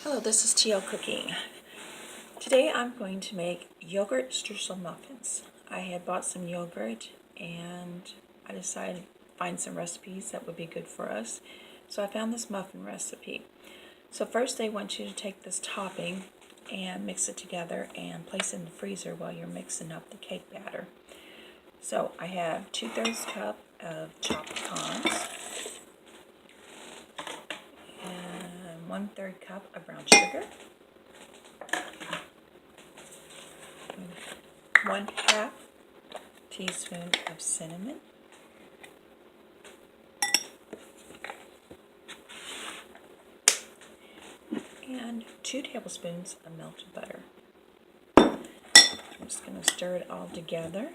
Hello, this is TL Cooking. Today I'm going to make yogurt streusel muffins. I had bought some yogurt and I decided to find some recipes that would be good for us. So I found this muffin recipe. So first they want you to take this topping and mix it together and place it in the freezer while you're mixing up the cake batter. So I have 2/3 cup of chopped pecans and 1/3 cup of brown sugar, 1/2 teaspoon of cinnamon, and 2 tablespoons of melted butter. I'm just going to stir it all together.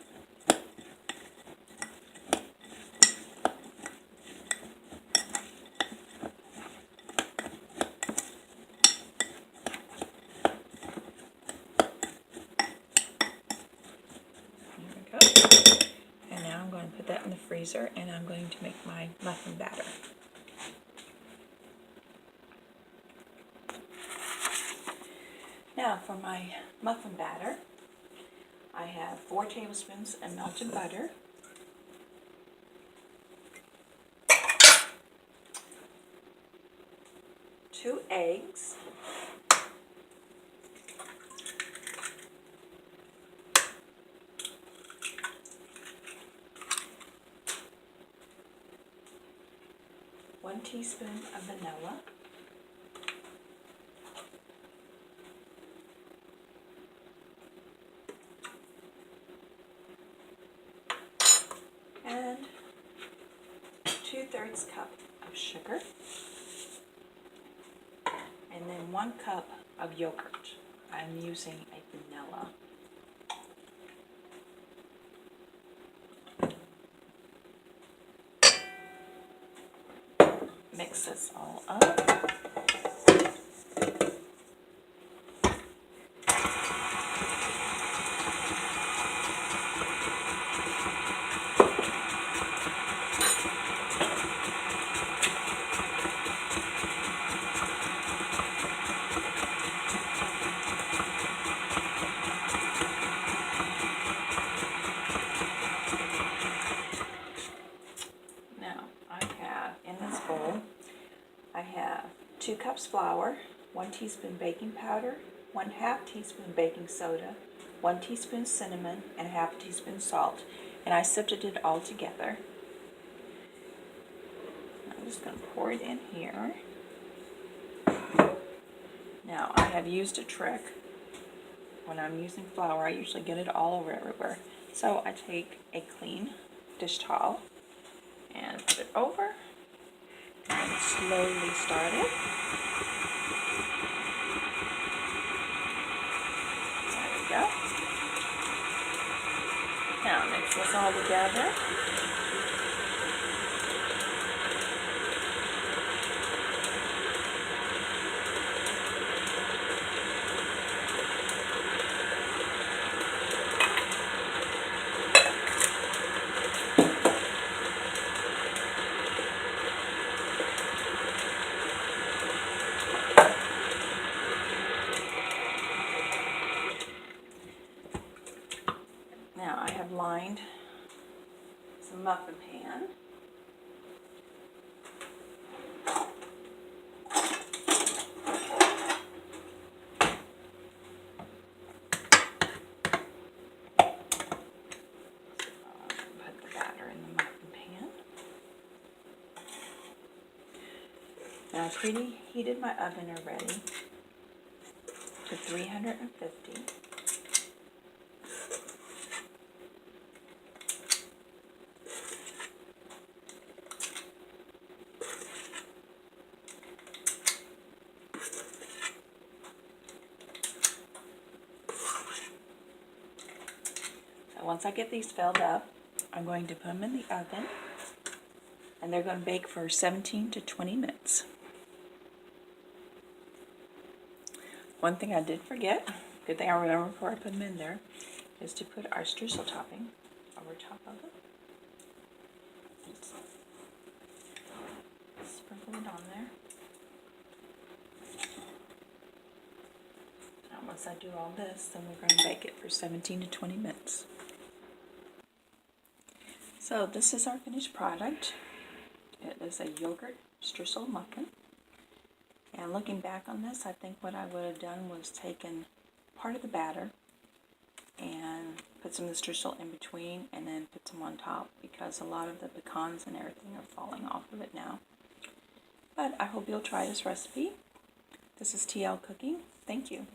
There we go. And now I'm going to put that in the freezer and I'm going to make my muffin batter. Now for my muffin batter, I have 4 tablespoons of melted butter, 2 eggs, 1 teaspoon of vanilla, and 2/3 cup of sugar, and then 1 cup of yogurt. I'm using a vanilla. Mix this all up. Now I have in this bowl, I have 2 cups flour, 1 teaspoon baking powder, 1/2 teaspoon baking soda, 1 teaspoon cinnamon, and 1/2 teaspoon salt. And I sifted it all together. I'm just going to pour it in here. Now I have used a trick. When I'm using flour, I usually get it all over everywhere. So I take a clean dish towel and put it over and slowly start it. There we go. Now mix this all together. Now I have lined some muffin pan. Put the batter in the muffin pan. Now I preheated my oven already to 350. Once I get these filled up, I'm going to put them in the oven, and they're going to bake for 17 to 20 minutes. One thing I did forget, good thing I remember before I put them in there, is to put our streusel topping over top of it. Sprinkle it on there. once I do all this, then we're going to bake it for 17 to 20 minutes. So this is our finished product. It is a yogurt streusel muffin. And looking back on this, I think what I would have done was taken part of the batter and put some of the streusel in between and then put some on top, because a lot of the pecans and everything are falling off of it now. But I hope you'll try this recipe. This is TL Cooking. Thank you.